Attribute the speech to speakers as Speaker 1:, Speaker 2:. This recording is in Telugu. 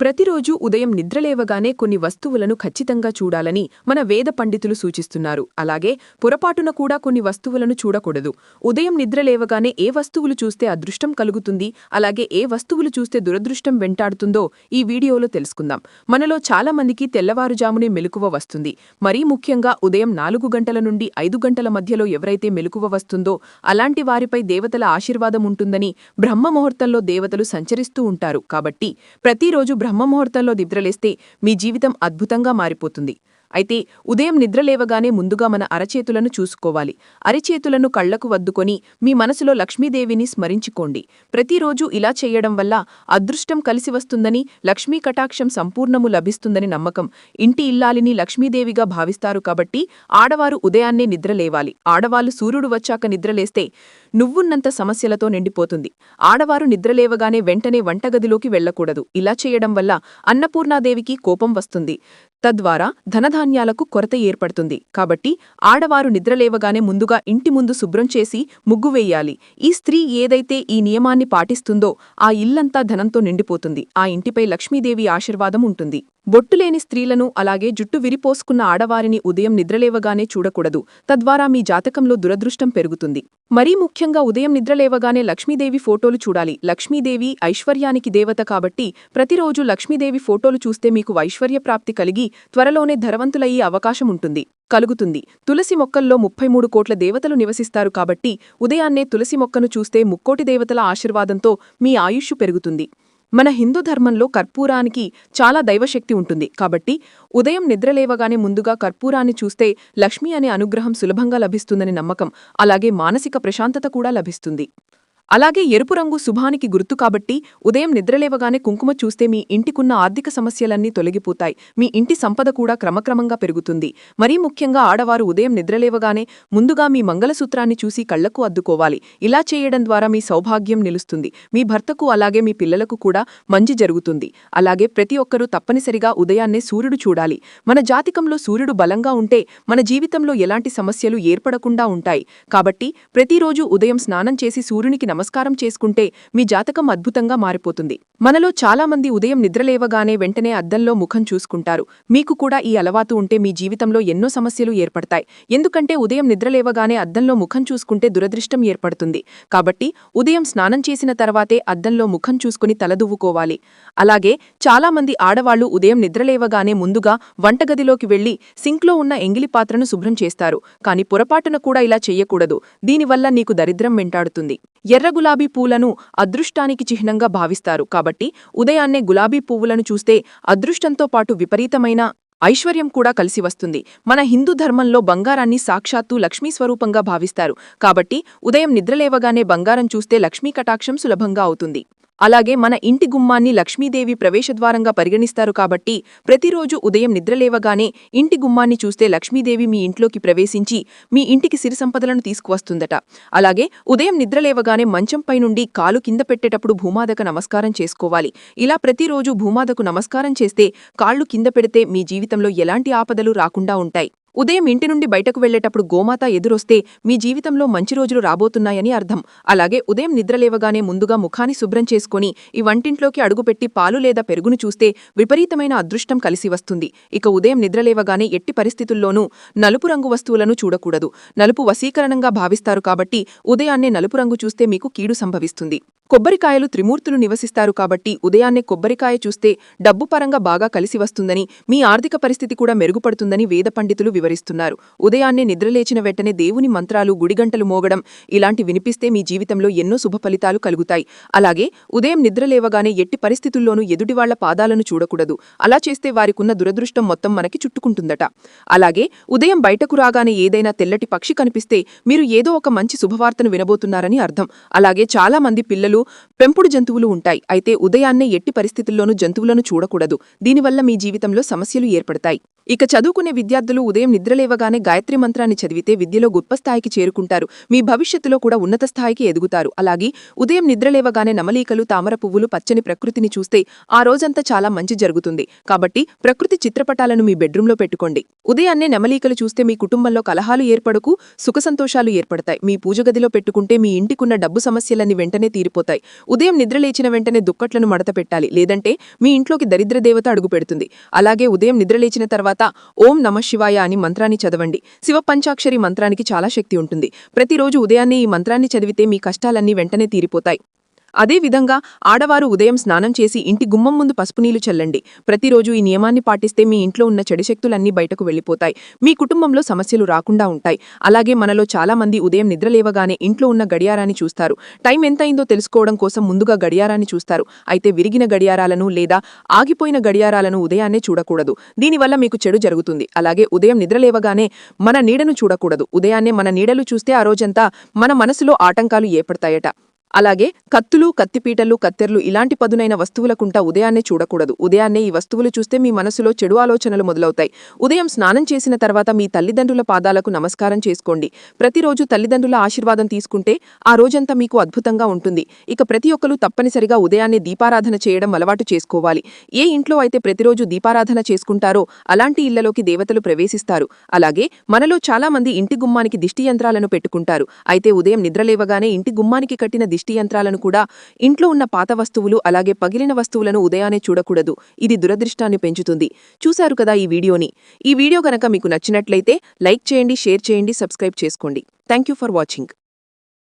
Speaker 1: ప్రతిరోజూ ఉదయం నిద్రలేవగానే కొన్ని వస్తువులను ఖచ్చితంగా చూడాలని మన వేద పండితులు సూచిస్తున్నారు. అలాగే పొరపాటున కూడా కొన్ని వస్తువులను చూడకూడదు. ఉదయం నిద్రలేవగానే ఏ వస్తువులు చూస్తే అదృష్టం కలుగుతుంది, అలాగే ఏ వస్తువులు చూస్తే దురదృష్టం వెంటాడుతుందో ఈ వీడియోలో తెలుసుకుందాం. మనలో చాలా మందికి తెల్లవారుజామునే మెలకువ వస్తుంది. మరీ ముఖ్యంగా ఉదయం 4 గంటల నుండి 5 గంటల మధ్యలో ఎవరైతే మెలకువ వస్తుందో అలాంటి వారిపై దేవతల ఆశీర్వాదం ఉంటుందని బ్రహ్మముహూర్తంలో దేవతలు సంచరిస్తూ ఉంటారు. కాబట్టి ప్రతిరోజు బ్రహ్మముహూర్తంలో నిద్రలేస్తే మీ జీవితం అద్భుతంగా మారిపోతుంది. అయితే ఉదయం నిద్రలేవగానే ముందుగా మన అరచేతులను చూసుకోవాలి. అరచేతులను కళ్లకు వద్దుకొని మీ మనసులో లక్ష్మీదేవిని స్మరించుకోండి. ప్రతిరోజు ఇలా చేయడం వల్ల అదృష్టం కలిసి వస్తుందని, లక్ష్మీ కటాక్షం సంపూర్ణము లభిస్తుందని నమ్మకం. ఇంటి ఇల్లాలిని లక్ష్మీదేవిగా భావిస్తారు కాబట్టి ఆడవారు ఉదయాన్నే నిద్రలేవాలి. ఆడవాళ్లు సూర్యుడు వచ్చాక నిద్రలేస్తే నువ్వున్నంత సమస్యలతో నిండిపోతుంది. ఆడవారు నిద్రలేవగానే వెంటనే వంటగదిలోకి వెళ్లకూడదు. ఇలా చేయడం వల్ల అన్నపూర్ణాదేవికి కోపం వస్తుంది. తద్వారా ధనధాన్యాలకు కొరత ఏర్పడుతుంది. కాబట్టి ఆడవారు నిద్రలేవగానే ముందుగా ఇంటి ముందు శుభ్రం చేసి ముగ్గు వేయాలి. ఈ స్త్రీ ఏదైతే ఈ నియమాన్ని పాటిస్తుందో ఆ ఇల్లంతా ధనంతో నిండిపోతుంది. ఆ ఇంటిపై లక్ష్మీదేవి ఆశీర్వాదం ఉంటుంది. బొట్టులేని స్త్రీలను, అలాగే జుట్టు విరిపోసుకున్న ఆడవారిని ఉదయం నిద్రలేవగానే చూడకూడదు. తద్వారా మీ జాతకంలో దురదృష్టం పెరుగుతుంది. మరీ ముఖ్యంగా ఉదయం నిద్రలేవగానే లక్ష్మీదేవి ఫోటోలు చూడాలి. లక్ష్మీదేవి ఐశ్వర్యానికి దేవత కాబట్టి ప్రతిరోజు లక్ష్మీదేవి ఫోటోలు చూస్తే మీకు ఐశ్వర్యప్రాప్తి కలిగి త్వరలోనే ధనవంతులయ్యే అవకాశం కలుగుతుంది. తులసి మొక్కల్లో 33 కోట్ల దేవతలు నివసిస్తారు కాబట్టి ఉదయాన్నే తులసి మొక్కను చూస్తే 3 దేవతల ఆశీర్వాదంతో మీ ఆయుష్షు పెరుగుతుంది. మన హిందూ ధర్మంలో కర్పూరానికి చాలా దైవశక్తి ఉంటుంది. కాబట్టి ఉదయం నిద్రలేవగానే ముందుగా కర్పూరాన్ని చూస్తే లక్ష్మీ అనే అనుగ్రహం సులభంగా లభిస్తుందని నమ్మకం. అలాగే మానసిక ప్రశాంతత కూడా లభిస్తుంది. అలాగే ఎరుపు రంగు శుభానికి గుర్తు కాబట్టి ఉదయం నిద్రలేవగానే కుంకుమ చూస్తే మీ ఇంటికున్న ఆర్థిక సమస్యలన్నీ తొలగిపోతాయి. మీ ఇంటి సంపద కూడా క్రమక్రమంగా పెరుగుతుంది. మరీ ముఖ్యంగా ఆడవారు ఉదయం నిద్రలేవగానే ముందుగా మీ మంగళసూత్రాన్ని చూసి కళ్లకు అద్దుకోవాలి. ఇలా చేయడం ద్వారా మీ సౌభాగ్యం నిలుస్తుంది. మీ భర్తకు అలాగే మీ పిల్లలకు కూడా మంచి జరుగుతుంది. అలాగే ప్రతి ఒక్కరూ తప్పనిసరిగా ఉదయాన్నే సూర్యుడు చూడాలి. మన జాతకంలో సూర్యుడు బలంగా ఉంటే మన జీవితంలో ఎలాంటి సమస్యలు ఏర్పడకుండా ఉంటాయి. కాబట్టి ప్రతిరోజు ఉదయం స్నానం చేసి సూర్యునికి నమస్కారం చేసుకుంటే మీ జాతకం అద్భుతంగా మారిపోతుంది. మనలో చాలామంది ఉదయం నిద్రలేవగానే వెంటనే అద్దంలో ముఖం చూసుకుంటారు. మీకు కూడా ఈ అలవాటు ఉంటే మీ జీవితంలో ఎన్నో సమస్యలు ఏర్పడతాయి. ఎందుకంటే ఉదయం నిద్రలేవగానే అద్దంలో ముఖం చూసుకుంటే దురదృష్టం ఏర్పడుతుంది. కాబట్టి ఉదయం స్నానం చేసిన తర్వాతే అద్దంలో ముఖం చూసుకుని తలదువ్వుకోవాలి. అలాగే చాలామంది ఆడవాళ్లు ఉదయం నిద్రలేవగానే ముందుగా వంటగదిలోకి వెళ్లి సింక్లో ఉన్న ఎంగిలి పాత్రను శుభ్రం చేస్తారు. కాని పొరపాటున కూడా ఇలా చెయ్యకూడదు. దీనివల్ల నీకు దరిద్రం వెంటాడుతుంది. ఎర్ర గులాబీ పూలను అదృష్టానికి చిహ్నంగా భావిస్తారు. కాబట్టి ఉదయాన్నే గులాబీ పువ్వులను చూస్తే అదృష్టంతో పాటు విపరీతమైన ఐశ్వర్యం కూడా కలిసి వస్తుంది. మన హిందూ ధర్మంలో బంగారాన్ని సాక్షాత్తు లక్ష్మీ స్వరూపంగా భావిస్తారు. కాబట్టి ఉదయం నిద్రలేవగానే బంగారం చూస్తే లక్ష్మీ కటాక్షం సులభంగా అవుతుంది. అలాగే మన ఇంటి గుమ్మాన్ని లక్ష్మీదేవి ప్రవేశద్వారంగా పరిగణిస్తారు. కాబట్టి ప్రతిరోజు ఉదయం నిద్రలేవగానే ఇంటి గుమ్మాన్ని చూస్తే లక్ష్మీదేవి మీ ఇంట్లోకి ప్రవేశించి మీ ఇంటికి సిరి సంపదలను తీసుకువస్తుందట. అలాగే ఉదయం నిద్రలేవగానే మంచంపై నుండి కాలు కింద పెట్టేటప్పుడు భూమాతకు నమస్కారం చేసుకోవాలి. ఇలా ప్రతిరోజు భూమాతకు నమస్కారం చేస్తే కాళ్లు కింద పెడితే మీ జీవితంలో ఎలాంటి ఆపదలు రాకుండా ఉంటాయి. ఉదయం ఇంటి నుండి బయటకు వెళ్లేటప్పుడు గోమాత ఎదురొస్తే మీ జీవితంలో మంచి రోజులు రాబోతున్నాయని అర్థం. అలాగే ఉదయం నిద్రలేవగానే ముందుగా ముఖాన్ని శుభ్రం చేసుకుని ఈ వంటింట్లోకి అడుగుపెట్టి పాలు లేదా పెరుగును చూస్తే విపరీతమైన అదృష్టం కలిసి వస్తుంది. ఇక ఉదయం నిద్రలేవగానే ఎట్టి పరిస్థితుల్లోనూ నలుపు రంగు వస్తువులను చూడకూడదు. నలుపు వశీకరణంగా భావిస్తారు కాబట్టి ఉదయాన్నే నలుపు రంగు చూస్తే మీకు కీడు సంభవిస్తుంది. కొబ్బరికాయలు త్రిమూర్తులు నివసిస్తారు కాబట్టి ఉదయాన్నే కొబ్బరికాయ చూస్తే డబ్బు పరంగా బాగా కలిసి వస్తుందని, మీ ఆర్థిక పరిస్థితి కూడా మెరుగుపడుతుందని వేద పండితులు వివరిస్తున్నారు. ఉదయాన్నే నిద్రలేచిన వెంటనే దేవుని మంత్రాలు, గుడిగంటలు మోగడం ఇలాంటి వినిపిస్తే మీ జీవితంలో ఎన్నో శుభ ఫలితాలు కలుగుతాయి. అలాగే ఉదయం నిద్రలేవగానే ఎట్టి పరిస్థితుల్లోనూ ఎదుటివాళ్ల పాదాలను చూడకూడదు. అలా చేస్తే వారికున్న దురదృష్టం మొత్తం మనకి చుట్టుకుంటుందట. అలాగే ఉదయం బయటకు రాగానే ఏదైనా తెల్లటి పక్షి కనిపిస్తే మీరు ఏదో ఒక మంచి శుభవార్తను వినబోతున్నారని అర్థం. అలాగే చాలా మంది పిల్లలు పెంపుడు జంతువులు ఉంటాయి. అయితే ఉదయాన్నే ఎట్టి పరిస్థితుల్లోనూ జంతువులను చూడకూడదు. దీనివల్ల మీ జీవితంలో సమస్యలు ఏర్పడతాయి. ఇక చదువుకునే విద్యార్థులు ఉదయం నిద్రలేవగానే గాయత్రి మంత్రాన్ని చదివితే విద్యలో గొప్ప స్థాయికి చేరుకుంటారు. మీ భవిష్యత్తులో కూడా ఉన్నత స్థాయికి ఎదుగుతారు. అలాగే ఉదయం నిద్రలేవగానే నమలీకలు, తామర పువ్వులు, పచ్చని ప్రకృతిని చూస్తే ఆ రోజంతా చాలా మంచి జరుగుతుంది. కాబట్టి ప్రకృతి చిత్రపటాలను మీ బెడ్రూంలో పెట్టుకోండి. ఉదయాన్నే నెమలీకలు చూస్తే మీ కుటుంబంలో కలహాలు ఏర్పడకు, సుఖసంతోషాలు ఏర్పడతాయి. మీ పూజగదిలో పెట్టుకుంటే మీ ఇంటికున్న డబ్బు సమస్యలన్నీ వెంటనే తీరిపోతాయి. వెళ్ళిపోతాయి. ఉదయం నిద్రలేచిన వెంటనే దుక్కట్లను మడత పెట్టాలి, లేదంటే మీ ఇంట్లోకి దరిద్ర దేవత అడుగుపెడుతుంది. అలాగే ఉదయం నిద్రలేచిన తర్వాత ఓం నమః శివాయ అని మంత్రాన్ని చదవండి. శివ పంచాక్షరి మంత్రానికి చాలా శక్తి ఉంటుంది. ప్రతిరోజు ఉదయాన్నే ఈ మంత్రాన్ని చదివితే మీ కష్టాలన్నీ వెంటనే తీరిపోతాయి. అదేవిధంగా ఆడవారు ఉదయం స్నానం చేసి ఇంటి గుమ్మం ముందు పసుపు నీళ్లు చల్లండి. ప్రతిరోజు ఈ నియమాన్ని పాటిస్తే మీ ఇంట్లో ఉన్న చెడు శక్తులన్నీ బయటకు వెళ్ళిపోతాయి. మీ కుటుంబంలో సమస్యలు రాకుండా ఉంటాయి. అలాగే మనలో చాలా మంది ఉదయం నిద్రలేవగానే ఇంట్లో ఉన్న గడియారాన్ని చూస్తారు. టైం ఎంతైందో తెలుసుకోవడం కోసం ముందుగా గడియారాన్ని చూస్తారు. అయితే విరిగిన గడియారాలను లేదా ఆగిపోయిన గడియారాలను ఉదయాన్నే చూడకూడదు. దీనివల్ల మీకు చెడు జరుగుతుంది. అలాగే ఉదయం నిద్రలేవగానే మన నీడను చూడకూడదు. ఉదయాన్నే మన నీడలు చూస్తే ఆ రోజంతా మన మనసులో ఆటంకాలు ఏర్పడతాయట. అలాగే కత్తులు, కత్తిపీటలు, కత్తెర్లు ఇలాంటి పదునైన వస్తువులకుంటా ఉదయాన్నే చూడకూడదు. ఉదయాన్నే ఈ వస్తువులు చూస్తే మీ మనసులో చెడు ఆలోచనలు మొదలవుతాయి. ఉదయం స్నానం చేసిన తర్వాత మీ తల్లిదండ్రుల పాదాలకు నమస్కారం చేసుకోండి. ప్రతిరోజు తల్లిదండ్రుల ఆశీర్వాదం తీసుకుంటే ఆ రోజంతా మీకు అద్భుతంగా ఉంటుంది. ఇక ప్రతి ఒక్కరూ తప్పనిసరిగా ఉదయాన్నే దీపారాధన చేయడం అలవాటు చేసుకోవాలి. ఏ ఇంట్లో అయితే ప్రతిరోజు దీపారాధన చేసుకుంటారో అలాంటి ఇళ్లలోకి దేవతలు ప్రవేశిస్తారు. అలాగే మనలో చాలా మంది ఇంటి గుమ్మానికి దిష్టి యంత్రాలను పెట్టుకుంటారు. అయితే ఉదయం నిద్రలేవగానే ఇంటి గుమ్మానికి కట్టిన దిష్టి యంత్రాలను కూడా, ఇంట్లో ఉన్న పాత వస్తువులు అలాగే పగిలిన వస్తువులను ఉదయాన్నే చూడకూడదు. ఇది దురదృష్టాన్ని పెంచుతుంది. చూశారు కదా ఈ వీడియోని. ఈ వీడియో గనక మీకు నచ్చినట్లయితే లైక్ చేయండి, షేర్ చేయండి, సబ్స్క్రైబ్ చేసుకోండి. Thank you for watching.